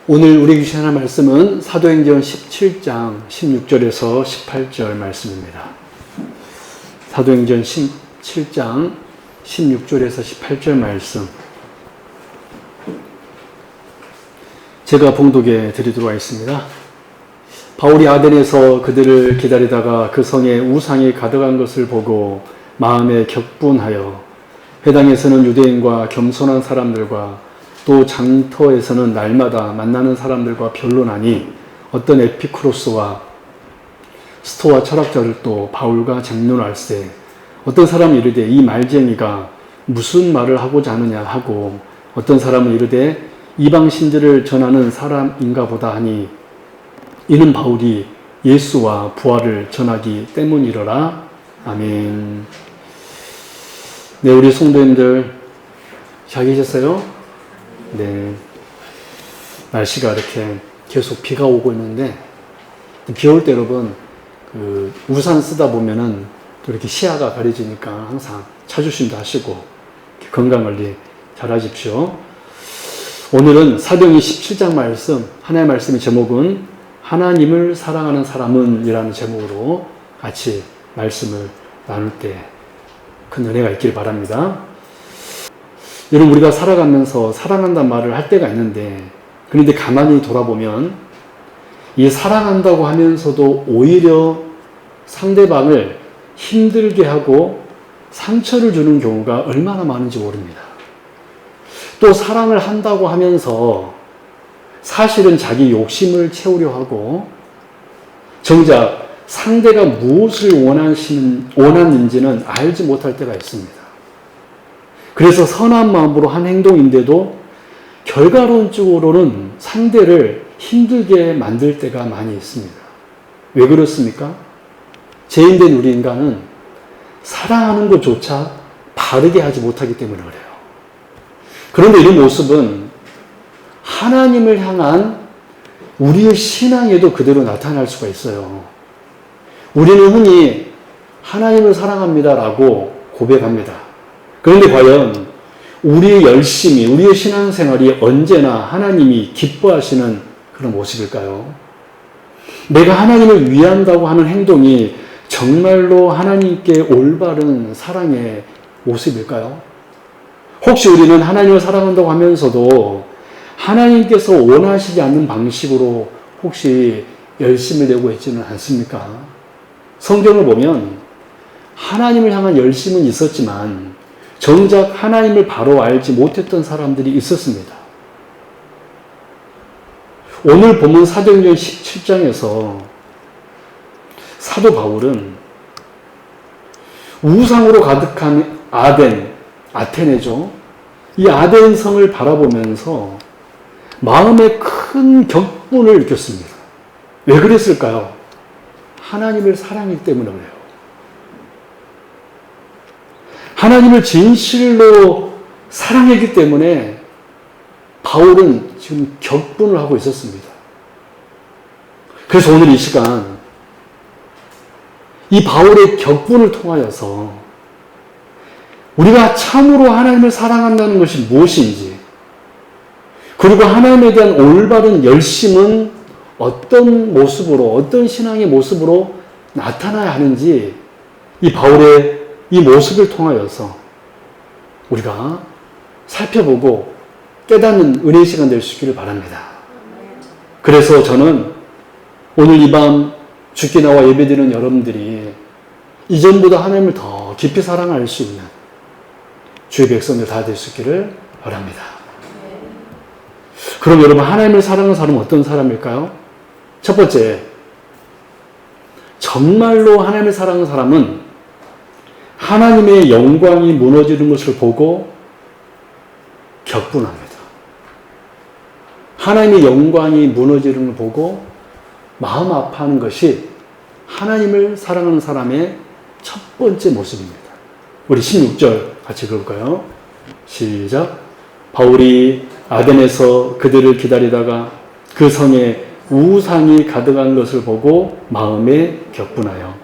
오늘 우리에게 주신 하나님의 말씀은 사도행전 17장 16절에서 18절 말씀입니다. 사도행전 17장 16절에서 18절 말씀 제가 봉독해 드리도록 하겠습니다. 바울이 아덴에서 그들을 기다리다가 그 성에 우상이 가득한 것을 보고 마음에 격분하여 회당에서는 유대인과 겸손한 사람들과 또 장터에서는 날마다 만나는 사람들과 변론하니 어떤 에피쿠로스와 스토아 철학자를 또 바울과 쟁론할세 어떤 사람은 이르되 이 말쟁이가 무슨 말을 하고자 하느냐 하고 어떤 사람은 이르되 이방 신들을 전하는 사람인가 보다 하니 이는 바울이 예수와 부활을 전하기 때문이러라. 아멘. 네, 우리 성도님들 잘 계셨어요? 네. 날씨가 이렇게 계속 비가 오고 있는데 비 올 때 여러분 우산 쓰다 보면은 또 이렇게 시야가 가려지니까 항상 차조심도 하시고 건강관리 잘 하십시오. 오늘은 사도행전 17장 말씀, 하나님의 말씀의 제목은 하나님을 사랑하는 사람은 이라는 제목으로 같이 말씀을 나눌 때 큰 은혜가 있기를 바랍니다. 여러분, 우리가 살아가면서 사랑한다는 말을 할 때가 있는데, 그런데 가만히 돌아보면 이 사랑한다고 하면서도 오히려 상대방을 힘들게 하고 상처를 주는 경우가 얼마나 많은지 모릅니다. 또 사랑을 한다고 하면서 사실은 자기 욕심을 채우려 하고 정작 상대가 무엇을 원하는지는 알지 못할 때가 있습니다. 그래서 선한 마음으로 한 행동인데도 결과론적으로는 상대를 힘들게 만들 때가 많이 있습니다. 왜 그렇습니까? 죄인된 우리 인간은 사랑하는 것조차 바르게 하지 못하기 때문에 그래요. 그런데 이런 모습은 하나님을 향한 우리의 신앙에도 그대로 나타날 수가 있어요. 우리는 흔히 하나님을 사랑합니다라고 고백합니다. 그런데 과연 우리의 열심이, 우리의 신앙생활이 언제나 하나님이 기뻐하시는 그런 모습일까요? 내가 하나님을 위한다고 하는 행동이 정말로 하나님께 올바른 사랑의 모습일까요? 혹시 우리는 하나님을 사랑한다고 하면서도 하나님께서 원하시지 않는 방식으로 혹시 열심을 내고 있지는 않습니까? 성경을 보면 하나님을 향한 열심은 있었지만 정작 하나님을 바로 알지 못했던 사람들이 있었습니다. 오늘 본문 사도행전 17장에서 사도 바울은 우상으로 가득한 아테네죠. 이 아덴 성을 바라보면서 마음에 큰 격분을 느꼈습니다. 왜 그랬을까요? 하나님을 사랑하기 때문에 그래요. 하나님을 진실로 사랑했기 때문에 바울은 지금 격분을 하고 있었습니다. 그래서 오늘 이 시간 이 바울의 격분을 통하여서 우리가 참으로 하나님을 사랑한다는 것이 무엇인지, 그리고 하나님에 대한 올바른 열심은 어떤 모습으로, 어떤 신앙의 모습으로 나타나야 하는지 이 바울의 이 모습을 통하여서 우리가 살펴보고 깨닫는 은혜의 시간 될 수 있기를 바랍니다. 그래서 저는 오늘 이 밤 주께 나와 예배드리는 여러분들이 이전보다 하나님을 더 깊이 사랑할 수 있는 주의 백성들 다 될 수 있기를 바랍니다. 그럼 여러분, 하나님을 사랑하는 사람은 어떤 사람일까요? 첫 번째, 정말로 하나님을 사랑하는 사람은 하나님의 영광이 무너지는 것을 보고 격분합니다. 하나님의 영광이 무너지는 걸 보고 마음 아파하는 것이 하나님을 사랑하는 사람의 첫 번째 모습입니다. 우리 16절 같이 읽어볼까요? 시작. 바울이 아덴에서 그들을 기다리다가 그 성에 우상이 가득한 것을 보고 마음에 격분하여.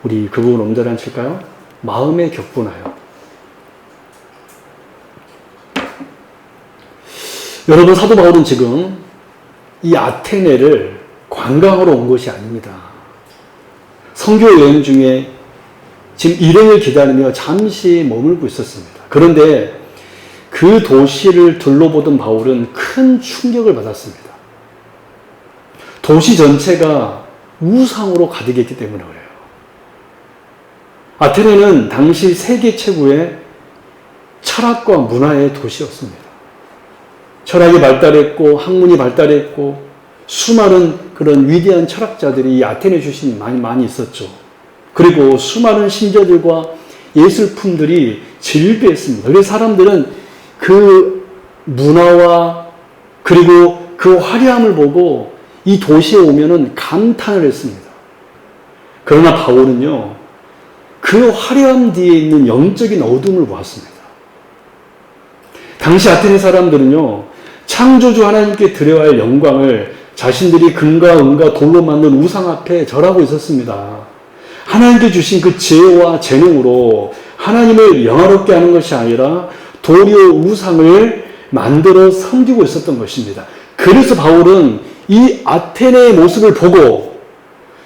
우리 그 부분 엄자리 한 칠까요? 마음에 격분하여. 여러분, 사도 바울은 지금 이 아테네를 관광하러 온 것이 아닙니다. 선교 여행 중에 지금 일행을 기다리며 잠시 머물고 있었습니다. 그런데 그 도시를 둘러보던 바울은 큰 충격을 받았습니다. 도시 전체가 우상으로 가득했기 때문에 그래요. 아테네는 당시 세계 최고의 철학과 문화의 도시였습니다. 철학이 발달했고 학문이 발달했고 수많은 그런 위대한 철학자들이 이 아테네 출신이 많이 있었죠. 그리고 수많은 신자들과 예술품들이 즐비했습니다. 그래서 사람들은 그 문화와 그리고 그 화려함을 보고 이 도시에 오면은 감탄을 했습니다. 그러나 바울은요, 그 화려함 뒤에 있는 영적인 어둠을 보았습니다. 당시 아테네 사람들은요, 창조주 하나님께 드려야 할 영광을 자신들이 금과 은과 돌로 만든 우상 앞에 절하고 있었습니다. 하나님께 주신 그 지혜와 재능으로 하나님을 영화롭게 하는 것이 아니라 도리어 우상을 만들어 섬기고 있었던 것입니다. 그래서 바울은 이 아테네의 모습을 보고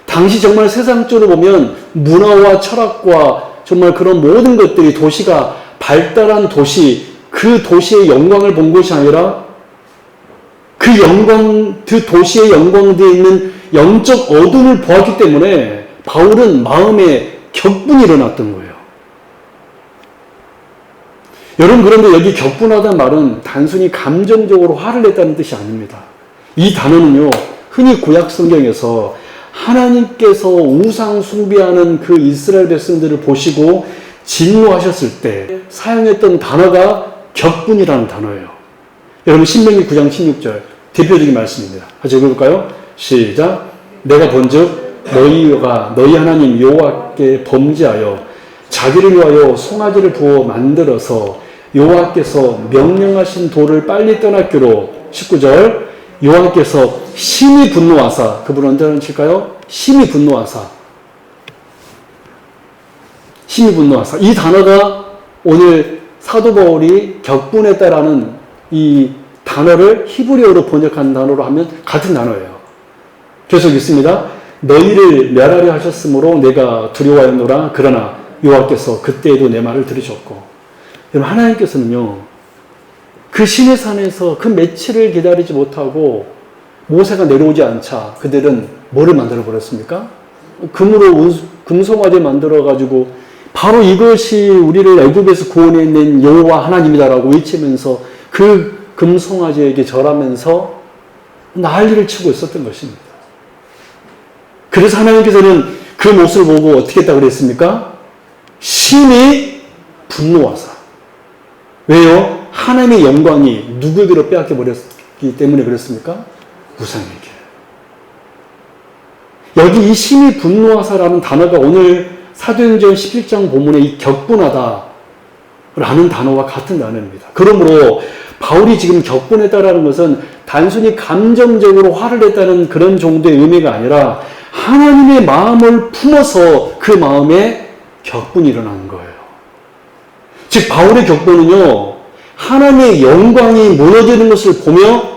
당시 정말 세상적으로 보면 문화와 철학과 정말 그런 모든 것들이 도시가 발달한 도시, 그 도시의 영광을 본 것이 아니라 그 영광, 그 도시의 영광 뒤에 있는 영적 어둠을 보았기 때문에 바울은 마음에 격분이 일어났던 거예요. 여러분, 그런데 여기 격분하다는 말은 단순히 감정적으로 화를 냈다는 뜻이 아닙니다. 이 단어는요, 흔히 구약 성경에서 하나님께서 우상 숭배하는 그 이스라엘 백성들을 보시고 진노하셨을 때 사용했던 단어가 격분이라는 단어예요. 여러분, 신명기 9장 16절 대표적인 말씀입니다. 같이 읽어볼까요? 시작. 내가 본즉 너희가 너희 하나님 여호와께 범죄하여 자기를 위하여 송아지를 부어 만들어서 여호와께서 명령하신 돌을 빨리 떠났기로. 19절. 여호와께서 심히 분노하사, 그분 언제는 칠까요? 심히 분노하사. 심히 분노하사. 이 단어가 오늘 사도 바울이 격분했다라는 이 단어를 히브리어로 번역한 단어로 하면 같은 단어예요. 계속 있습니다. 너희를 멸하려 하셨으므로 내가 두려워하였노라. 그러나 여호와께서 그때에도 내 말을 들으셨고. 여러분, 하나님께서는요, 그 시내 산에서 그 며칠을 기다리지 못하고 모세가 내려오지 않자 그들은 뭐를 만들어 버렸습니까? 금으로 금송아지 만들어 가지고 바로 이것이 우리를 애굽에서 구원해낸 여호와 하나님이다라고 외치면서 그 금송아지에게 절하면서 난리를 치고 있었던 것입니다. 그래서 하나님께서는 그 모습을 보고 어떻게 했다고 그랬습니까? 심히 분노하사. 왜요? 하나님의 영광이 누구에게로 빼앗겨 버렸기 때문에 그랬습니까? 우상에게. 여기 이 심히 분노하사라는 단어가 오늘 사도행전 11장 본문의 이 격분하다라는 단어와 같은 단어입니다. 그러므로 바울이 지금 격분했다라는 것은 단순히 감정적으로 화를 냈다는 그런 정도의 의미가 아니라 하나님의 마음을 품어서 그 마음에 격분이 일어나는 거예요. 즉 바울의 격분은요, 하나님의 영광이 무너지는 것을 보며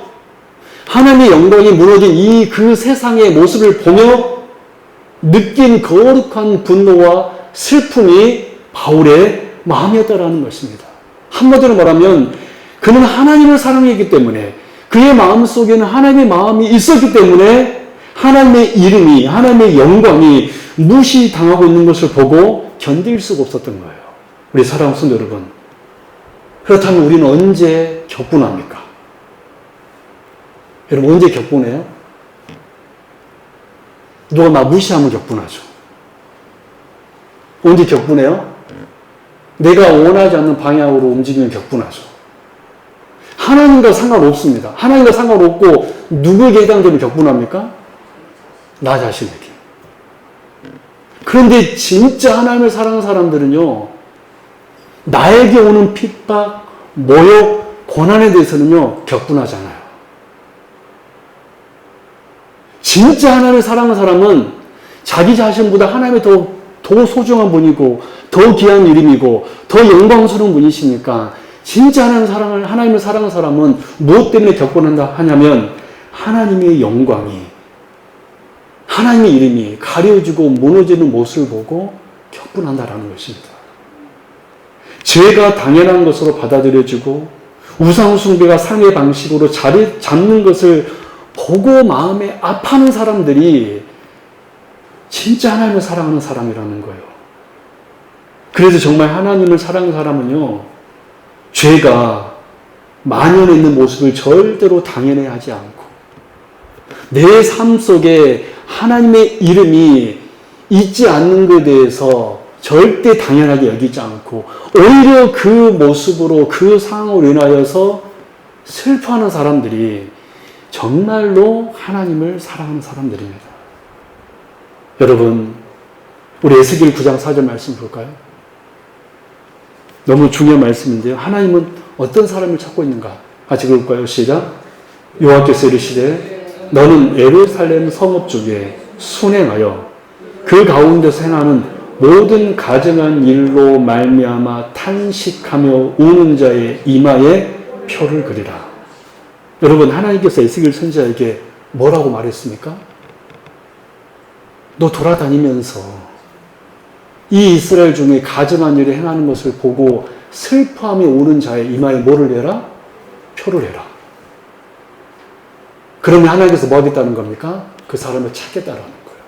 하나님의 영광이 무너진 이 그 세상의 모습을 보며 느낀 거룩한 분노와 슬픔이 바울의 마음이었다라는 것입니다. 한마디로 말하면 그는 하나님을 사랑했기 때문에 그의 마음속에는 하나님의 마음이 있었기 때문에 하나님의 이름이, 하나님의 영광이 무시당하고 있는 것을 보고 견딜 수가 없었던 거예요. 우리 사랑하는 성도 여러분, 그렇다면 우리는 언제 격분합니까? 여러분, 언제 격분해요? 누가 나 무시하면 격분하죠. 언제 격분해요? 내가 원하지 않는 방향으로 움직이면 격분하죠. 하나님과 상관없습니다. 하나님과 상관없고 누구에게 해당되면 격분합니까? 나 자신에게. 그런데 진짜 하나님을 사랑하는 사람들은요, 나에게 오는 핍박, 모욕, 고난에 대해서는요, 격분하잖아요. 진짜 하나님을 사랑하는 사람은 자기 자신보다 하나님이 더 소중한 분이고, 더 귀한 이름이고, 더 영광스러운 분이시니까, 진짜 하나님을 사랑하는 사람은 무엇 때문에 격분한다 하냐면, 하나님의 영광이, 하나님의 이름이 가려지고 무너지는 모습을 보고 격분한다라는 것입니다. 죄가 당연한 것으로 받아들여지고 우상숭배가 상의 방식으로 자리 잡는 것을 보고 마음에 아파하는 사람들이 진짜 하나님을 사랑하는 사람이라는 거예요. 그래서 정말 하나님을 사랑하는 사람은요, 죄가 만연해 있는 모습을 절대로 당연히 하지 않고 내 삶 속에 하나님의 이름이 있지 않는 것에 대해서 절대 당연하게 여기지 않고 오히려 그 모습으로 그 상황으로 인하여서 슬퍼하는 사람들이 정말로 하나님을 사랑하는 사람들입니다. 여러분, 우리 에스겔 9장 4절 말씀 볼까요? 너무 중요한 말씀인데요. 하나님은 어떤 사람을 찾고 있는가? 같이 볼까요? 시작. 여호와께서 이르시되 너는 예루살렘 성읍 중에 순행하여 그 가운데서 행하는 모든 가증한 일로 말미암아 탄식하며 우는 자의 이마에 표를 그리라. 여러분, 하나님께서 에스겔 선지자에게 뭐라고 말했습니까? 너 돌아다니면서 이 이스라엘 중에 가증한 일을 행하는 것을 보고 슬퍼하며 우는 자의 이마에 뭐를 해라? 표를 해라. 그러면 하나님께서 뭐 하겠다는 겁니까? 그 사람을 찾겠다라는 거예요.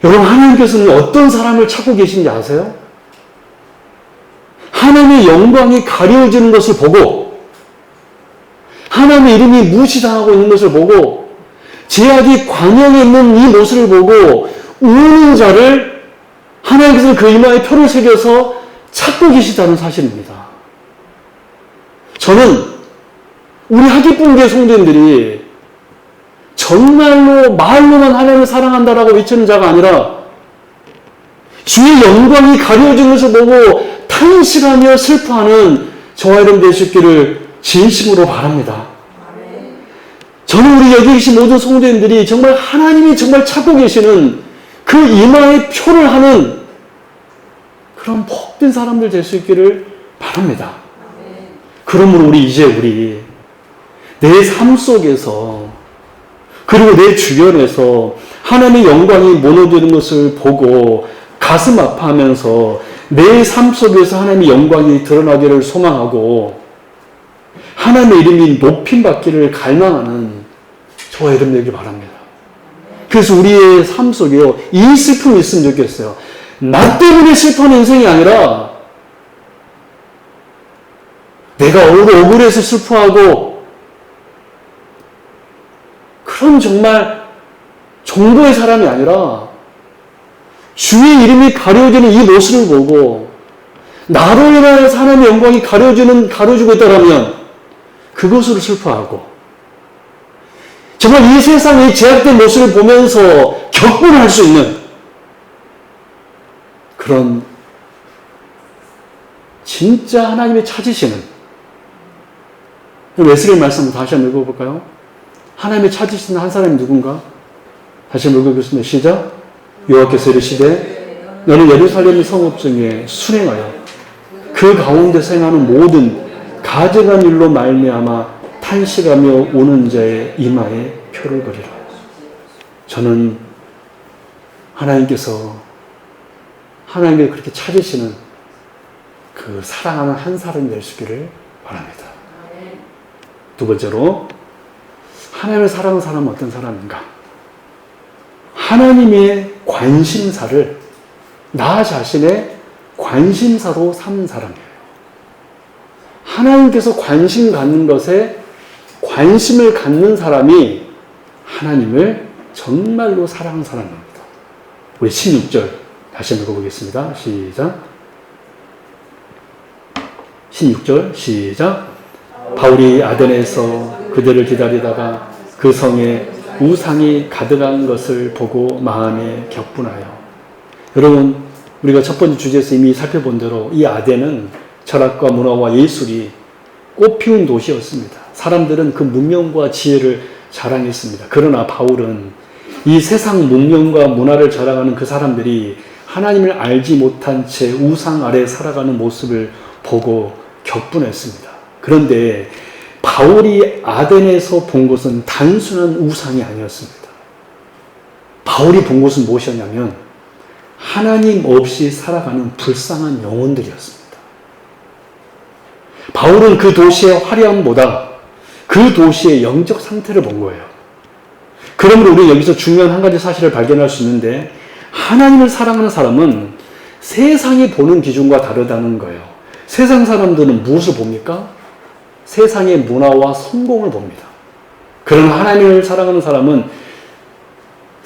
여러분, 하나님께서는 어떤 사람을 찾고 계신지 아세요? 하나님의 영광이 가려지는 것을 보고 하나님의 이름이 무시당하고 있는 것을 보고 죄악이 관영에 있는 이 모습을 보고 우는 자를 하나님께서는 그 이마에 표를 새겨서 찾고 계시다는 사실입니다. 저는 우리 하기분교회 성도님들이 정말로 말로만 하나님을 사랑한다라고 외치는 자가 아니라 주의 영광이 가려진 것을 보고 탄식하며 슬퍼하는 저와 여러분 되시기를 진심으로 바랍니다. 저는 우리 여기 계신 모든 성도님들이 정말 하나님이 정말 찾고 계시는 그 이마에 표를 하는 그런 복된 사람들 될 수 있기를 바랍니다. 그러므로 우리 내 삶 속에서 그리고 내 주변에서 하나님의 영광이 무너지는 것을 보고 가슴 아파하면서 내 삶 속에서 하나님의 영광이 드러나기를 소망하고 하나님의 이름이 높임받기를 갈망하는 저와 여러분 되길 바랍니다. 그래서 우리의 삶 속에요, 이 슬픔이 있으면 좋겠어요. 나 때문에 슬퍼하는 인생이 아니라 내가 억울해서 슬퍼하고 그런 정말 정도의 사람이 아니라 주의 이름이 가려지는 이 모습을 보고 나로 인하여서 하나님의 영광이 가려지고 있다면 그것으로 슬퍼하고 정말 이 세상의 제약된 모습을 보면서 격분할 수 있는 그런 진짜 하나님의 찾으시는 에스겔 말씀 다시 한번 읽어볼까요? 하나님의 찾으시는 한 사람이 누군가? 다시 한번 읽어보겠습니다. 시작. 여호와께서 이르시되 너는 예루살렘 성읍 중에 순행하여 그 가운데서 행하는 모든 가증한 일로 말미암아 탄식하며 우는 자의 이마에 표를 그리라. 저는 하나님께서 그렇게 찾으시는 그 사랑하는 한 사람이 될 수 있기를 바랍니다. 두 번째로 하나님을 사랑하는 사람은 어떤 사람인가? 하나님의 관심사를 나 자신의 관심사로 삼는 사람이에요. 하나님께서 관심 갖는 것에 관심을 갖는 사람이 하나님을 정말로 사랑하는 사람입니다. 우리 16절 다시 한번 읽어보겠습니다. 시작. 16절 시작. 바울이 아데네에서 그들을 기다리다가 그 성에 우상이 가득한 것을 보고 마음에 격분하여. 여러분, 우리가 첫 번째 주제에서 이미 살펴본 대로 이 아덴은 철학과 문화와 예술이 꽃피운 도시였습니다. 사람들은 그 문명과 지혜를 자랑했습니다. 그러나 바울은 이 세상 문명과 문화를 자랑하는 그 사람들이 하나님을 알지 못한 채 우상 아래 살아가는 모습을 보고 격분했습니다. 그런데 바울이 아덴에서 본 것은 단순한 우상이 아니었습니다. 바울이 본 것은 무엇이었냐면 하나님 없이 살아가는 불쌍한 영혼들이었습니다. 바울은 그 도시의 화려함보다 그 도시의 영적 상태를 본 거예요. 그러므로 우리는 여기서 중요한 한 가지 사실을 발견할 수 있는데 하나님을 사랑하는 사람은 세상이 보는 기준과 다르다는 거예요. 세상 사람들은 무엇을 봅니까? 세상의 문화와 성공을 봅니다. 그러나 하나님을 사랑하는 사람은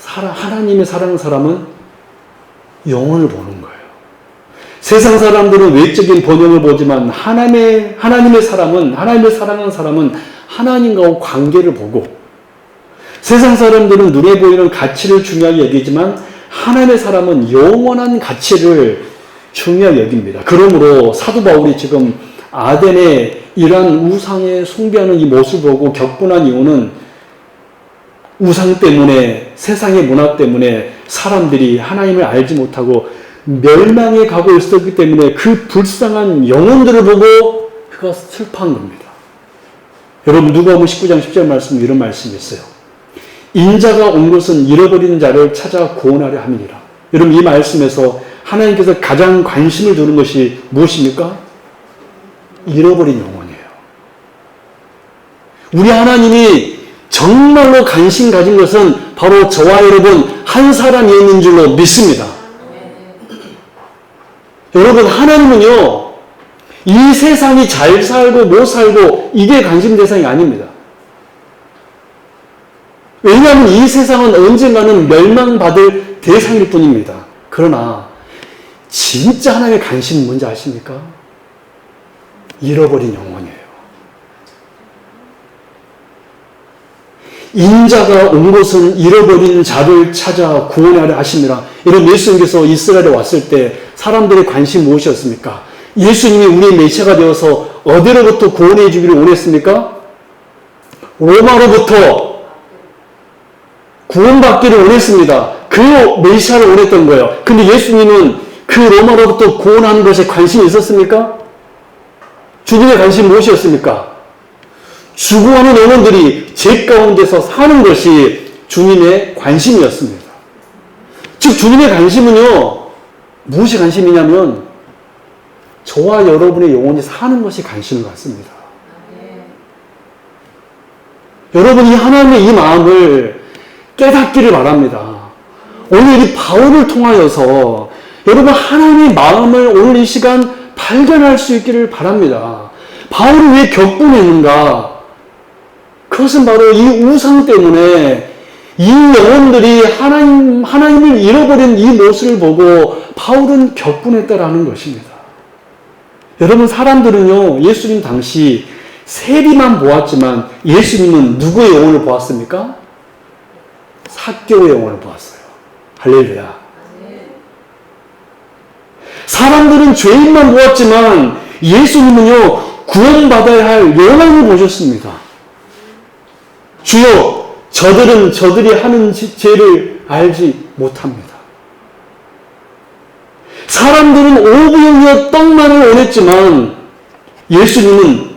하나님을 사랑하는 사람은 영혼을 보는 거예요. 세상 사람들은 외적인 번영을 보지만 하나님을 사랑하는 사람은 하나님과 관계를 보고 세상 사람들은 눈에 보이는 가치를 중요하게 여기지만 하나님의 사람은 영원한 가치를 중요하게 여깁니다. 그러므로 사도 바울이 지금 아덴의 이러한 우상에 숭배하는 이 모습을 보고 격분한 이유는 우상 때문에 세상의 문화 때문에 사람들이 하나님을 알지 못하고 멸망에 가고 있었기 때문에 그 불쌍한 영혼들을 보고 그가 슬퍼한 겁니다. 여러분 누가복음 19장 10절 말씀에 이런 말씀이 있어요. 인자가 온 것은 잃어버린 자를 찾아 구원하려 함이니라. 여러분 이 말씀에서 하나님께서 가장 관심을 두는 것이 무엇입니까? 잃어버린 영혼이에요. 우리 하나님이 정말로 관심 가진 것은 바로 저와 여러분 한 사람이었는 줄로 믿습니다. 여러분 하나님은요 이 세상이 잘 살고 못 살고 이게 관심 대상이 아닙니다. 왜냐하면 이 세상은 언젠가는 멸망받을 대상일 뿐입니다. 그러나 진짜 하나님의 관심은 뭔지 아십니까? 잃어버린 영혼이에요. 인자가 온 것은 잃어버린 자를 찾아 구원하려 하심이라. 이런 예수님께서 이스라엘에 왔을 때 사람들의 관심이 무엇이었습니까? 예수님이 우리의 메시아가 되어서 어디로부터 구원해 주기를 원했습니까? 로마로부터 구원받기를 원했습니다. 그 메시아를 원했던 거예요. 근데 예수님은 그 로마로부터 구원하는 것에 관심이 있었습니까? 주님의 관심이 무엇이었습니까? 죽어가는 영혼들이 죄 가운데서 사는 것이 주님의 관심이었습니다. 즉 주님의 관심은요 무엇이 관심이냐면 저와 여러분의 영혼이 사는 것이 관심을 갖습니다. 여러분이 하나님의 이 마음을 깨닫기를 바랍니다. 오늘 이 바울을 통하여서 여러분 하나님의 마음을 오늘 이 시간 발견할 수 있기를 바랍니다. 바울이 왜 격분했는가? 그것은 바로 이 우상 때문에 이 영혼들이 하나님을 잃어버린 이 모습을 보고 바울은 격분했다라는 것입니다. 여러분 사람들은요 예수님 당시 세리만 보았지만 예수님은 누구의 영혼을 보았습니까? 삭개오의 영혼을 보았어요. 할렐루야. 사람들은 죄인만 보았지만 예수님은요 구원받아야 할 영혼을 보셨습니다. 주여 저들이 하는 죄를 알지 못합니다. 사람들은 오병이어 떡만을 원했지만 예수님은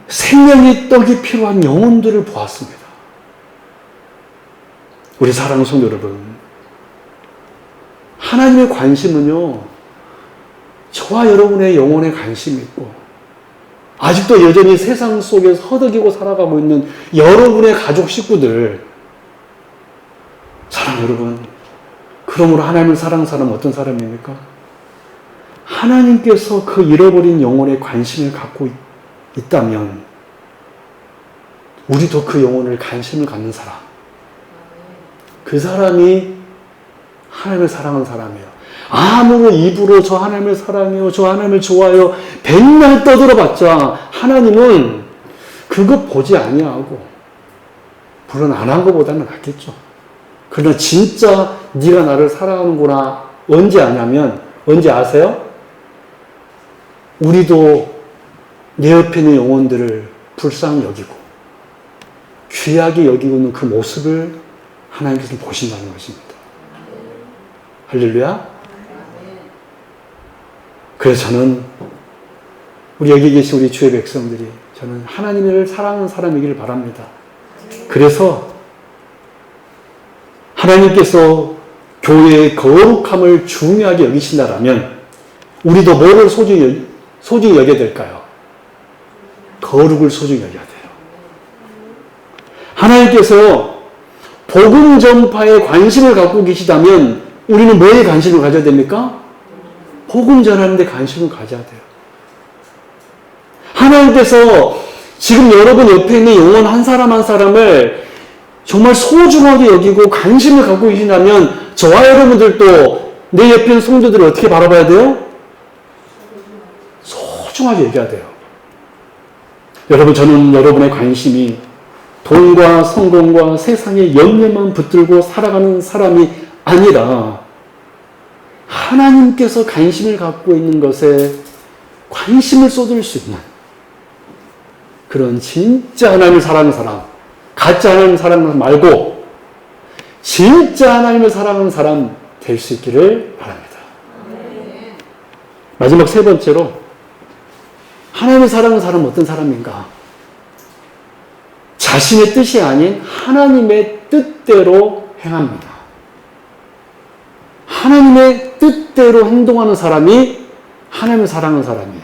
생명의 떡이 필요한 영혼들을 보았습니다. 우리 사랑하는 성도 여러분, 하나님의 관심은요 저와 여러분의 영혼에 관심이 있고 아직도 여전히 세상 속에서 허덕이고 살아가고 있는 여러분의 가족 식구들, 사랑 여러분, 그러므로 하나님을 사랑하는 사람은 어떤 사람입니까? 하나님께서 그 잃어버린 영혼에 관심을 갖고 있다면 우리도 그 영혼을 관심을 갖는 사람, 그 사람이 하나님을 사랑하는 사람이에요. 아무리 입으로 저 하나님을 사랑해요, 저 하나님을 좋아해요 백날 떠들어봤자 하나님은 그것 보지 아니하고, 물론 안 한 것보다는 낫겠죠. 그러나 진짜 네가 나를 사랑하는구나 언제 아냐면, 언제 아세요? 우리도 내 옆에 있는 영혼들을 불쌍히 여기고 귀하게 여기고 있는 그 모습을 하나님께서 보신다는 것입니다. 할렐루야. 그래서 저는 우리 여기 계신 우리 주의 백성들이 저는 하나님을 사랑하는 사람이기를 바랍니다. 그래서 하나님께서 교회의 거룩함을 중요하게 여기신다라면 우리도 뭐를 소중히 여겨야 될까요? 거룩을 소중히 여겨야 돼요. 하나님께서 복음 전파에 관심을 갖고 계시다면 우리는 뭐에 관심을 가져야 됩니까? 복음 전하는 데 관심을 가져야 돼요. 하나님께서 지금 여러분 옆에 있는 영혼 한 사람 한 사람을 정말 소중하게 여기고 관심을 갖고 계신다면 저와 여러분들도 내 옆에 있는 성도들을 어떻게 바라봐야 돼요? 소중하게 여겨야 돼요. 여러분, 저는 여러분의 관심이 돈과 성공과 세상의 영예만 붙들고 살아가는 사람이 아니라 하나님께서 관심을 갖고 있는 것에 관심을 쏟을 수 있는 그런 진짜 하나님을 사랑하는 사람, 가짜 하나님을 사랑하는 사람 말고 진짜 하나님을 사랑하는 사람 될 수 있기를 바랍니다. 마지막 세 번째로 하나님을 사랑하는 사람은 어떤 사람인가? 자신의 뜻이 아닌 하나님의 뜻대로 행합니다. 하나님의 뜻대로 행동하는 사람이 하나님을 사랑하는 사람이에요.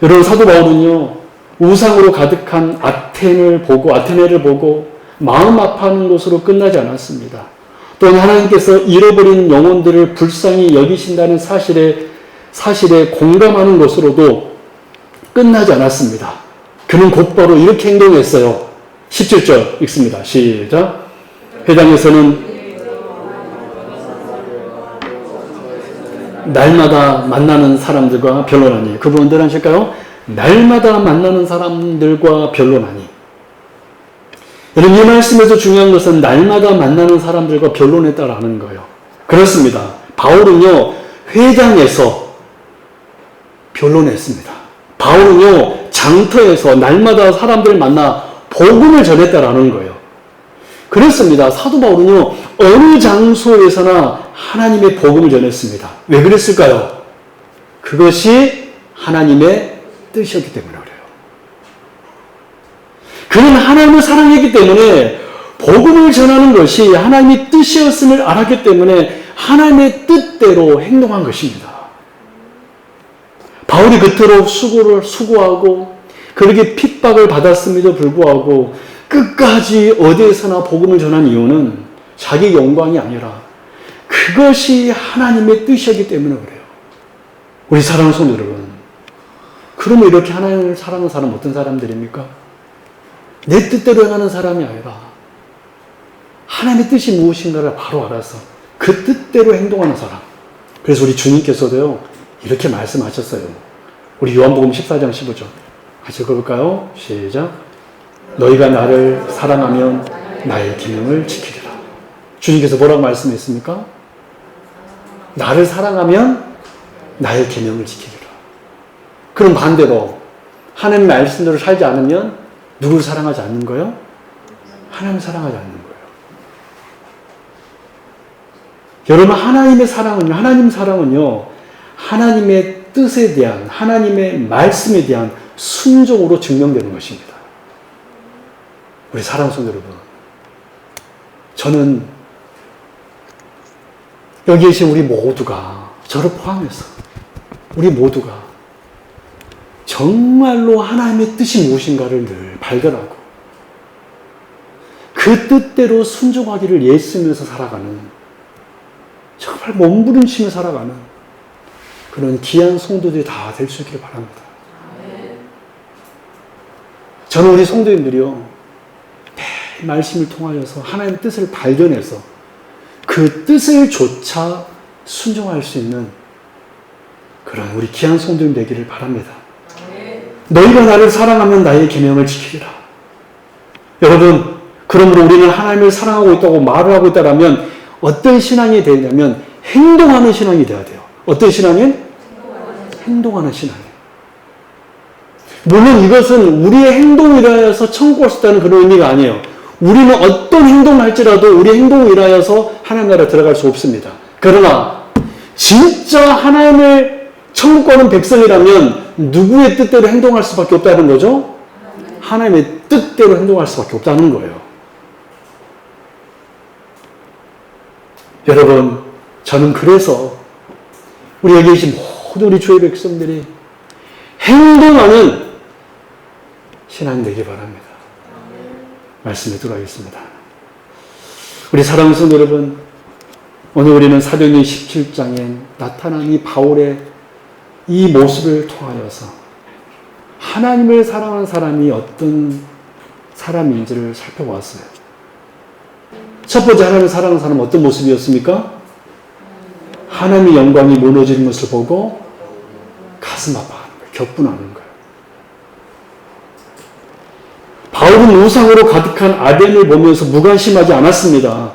여러분, 사도 바울은요, 우상으로 가득한 아테네를 보고 마음 아파하는 것으로 끝나지 않았습니다. 또한 하나님께서 잃어버린 영혼들을 불쌍히 여기신다는 사실에 공감하는 것으로도 끝나지 않았습니다. 그는 곧바로 이렇게 행동했어요. 17절 읽습니다. 시작. 회당에서는 날마다 만나는 사람들과 변론하니. 그 부분 하실까요? 날마다 만나는 사람들과 변론하니. 여러분, 이 말씀에서 중요한 것은 날마다 만나는 사람들과 변론했다라는 하는 거예요. 그렇습니다. 바울은요, 회당에서 변론했습니다. 바울은요, 장터에서 날마다 사람들을 만나 복음을 전했다라는 거예요. 그렇습니다. 사도 바울은요, 어느 장소에서나 하나님의 복음을 전했습니다. 왜 그랬을까요? 그것이 하나님의 뜻이었기 때문에 그래요. 그는 하나님을 사랑했기 때문에 복음을 전하는 것이 하나님의 뜻이었음을 알았기 때문에 하나님의 뜻대로 행동한 것입니다. 바울이 그토록 수고하고 그렇게 핍박을 받았음에도 불구하고 끝까지 어디에서나 복음을 전한 이유는 자기 영광이 아니라 그것이 하나님의 뜻이었기 때문에 그래요. 우리 사랑하는 성도 여러분, 그러면 이렇게 하나님을 사랑하는 사람은 어떤 사람들입니까? 내 뜻대로 행하는 사람이 아니라 하나님의 뜻이 무엇인가를 바로 알아서 그 뜻대로 행동하는 사람. 그래서 우리 주님께서도요, 이렇게 말씀하셨어요. 우리 요한복음 14장 15절 같이 읽어볼까요? 시작. 너희가 나를 사랑하면 나의 계명을 지키리라. 주님께서 뭐라고 말씀했습니까? 나를 사랑하면 나의 계명을 지키리라. 그럼 반대로 하나님 말씀대로 살지 않으면 누구를 사랑하지 않는 거예요? 하나님을 사랑하지 않는 거예요. 여러분, 하나님의 사랑은요, 하나님 사랑은요, 하나님의 뜻에 대한, 하나님의 말씀에 대한 순종으로 증명되는 것입니다. 우리 사랑하는 성도 여러분, 저는 여기 계신 우리 모두가, 저를 포함해서 우리 모두가 정말로 하나님의 뜻이 무엇인가를 늘 발견하고 그 뜻대로 순종하기를 애쓰면서 살아가는, 정말 몸부림치며 살아가는 그런 귀한 성도들이 다 될 수 있기를 바랍니다. 저는 우리 성도님들이요, 매 말씀을 통하여서 하나님의 뜻을 발견해서 그 뜻을 조차 순종할 수 있는 그런 우리 귀한 성도님 되기를 바랍니다. 너희가 나를 사랑하면 나의 계명을 지키리라. 여러분, 그러므로 우리는 하나님을 사랑하고 있다고 말을 하고 있다면 어떤 신앙이 되냐면 행동하는 신앙이 되어야 돼요. 어떤 신앙이? 행동하는 신앙이에요. 물론 이것은 우리의 행동을 인하여서 천국을 수 있다는 그런 의미가 아니에요. 우리는 어떤 행동을 할지라도 우리 행동을 인하여서 하나님 나라에 들어갈 수 없습니다. 그러나 진짜 하나님을 천국 가는 백성이라면 누구의 뜻대로 행동할 수밖에 없다는 거죠? 하나님의 뜻대로 행동할 수밖에 없다는 거예요. 여러분, 저는 그래서 우리 여기 계신 모든 우리 주의 백성들이 행동하는 신앙이 되길 바랍니다. 말씀에 들어가겠습니다. 우리 사랑하는 성도 여러분, 오늘 우리는 사도행전 17장에 나타난 이 바울의 이 모습을 통하여서 하나님을 사랑하는 사람이 어떤 사람인지를 살펴보았어요. 첫 번째, 하나님을 사랑하는 사람은 어떤 모습이었습니까? 하나님의 영광이 무너지는 것을 보고 가슴 아파하는 거예요. 격분하는 거예요. 바울은 우상으로 가득한 아덴을 보면서 무관심하지 않았습니다.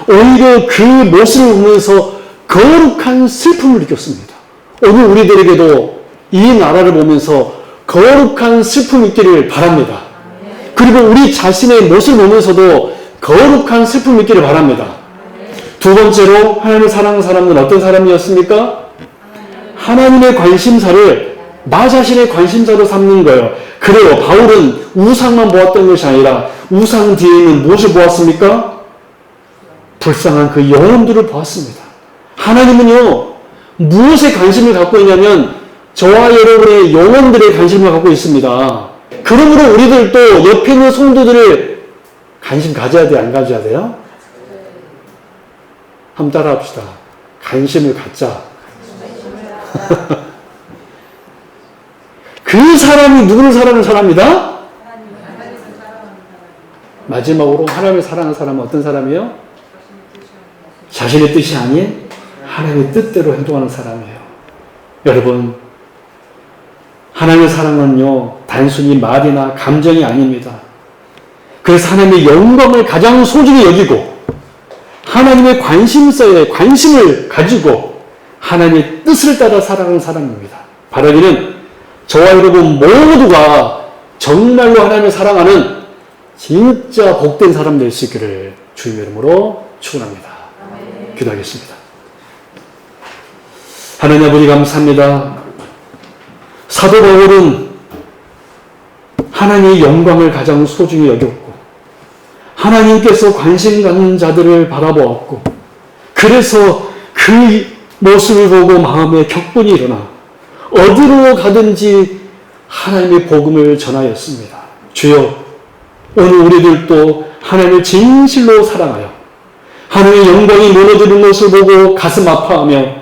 오히려 그 모습을 보면서 거룩한 슬픔을 느꼈습니다. 오늘 우리들에게도 이 나라를 보면서 거룩한 슬픔이 있기를 바랍니다. 그리고 우리 자신의 모습을 보면서도 거룩한 슬픔이 있기를 바랍니다. 두 번째로, 하나님을 사랑하는 사람은 어떤 사람이었습니까? 하나님의 관심사를 나 자신의 관심사로 삼는 거예요. 그래요. 바울은 우상만 보았던 것이 아니라 우상 뒤에는 무엇을 보았습니까? 불쌍한 그 영혼들을 보았습니다. 하나님은요, 무엇에 관심을 갖고 있냐면 저와 여러분의 영혼들의 관심을 갖고 있습니다. 그러므로 우리들도 옆에 있는 성도들을 관심 가져야 돼요? 안 가져야 돼요? 한번 따라 합시다. 관심을 갖자. 그 사람이 누구를 사랑하는 사람이다? 마지막으로 하나님을 사랑하는 사람은 어떤 사람이에요? 자신의 뜻이 아닌 하나님의 뜻대로 행동하는 사람이에요. 여러분, 하나님의 사랑은요, 단순히 말이나 감정이 아닙니다. 그래서 하나님의 영광을 가장 소중히 여기고 하나님의 관심사에 관심을 가지고 하나님의 뜻을 따라 살아가는 사람입니다. 바라기는 저와 여러분 모두가 정말로 하나님을 사랑하는 진짜 복된 사람 될 수 있기를 주님의 이름으로 축원합니다. 기도하겠습니다. 하나님 아버지 감사합니다. 사도 바울은 하나님의 영광을 가장 소중히 여겼고 하나님께서 관심 갖는 자들을 바라보았고 그래서 그 모습을 보고 마음에 격분이 일어나 어디로 가든지 하나님의 복음을 전하였습니다. 주여, 오늘 우리들도 하나님을 진실로 사랑하여 하나님의 영광이 무너지는 것을 보고 가슴 아파하며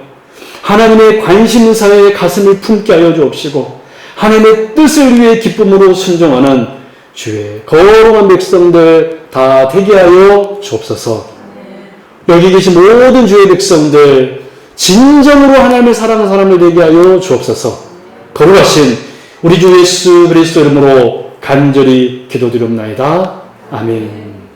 하나님의 관심사에 가슴을 품게 하여 주옵시고 하나님의 뜻을 위해 기쁨으로 순종하는 주의 거룩한 백성들 다 되게 하여 주옵소서. 여기 계신 모든 주의 백성들 진정으로 하나님을 사랑하는 사람을 되게 하여 주옵소서. 거룩하신 우리 주 예수 그리스도 이름으로 간절히 기도드리옵나이다. 아멘.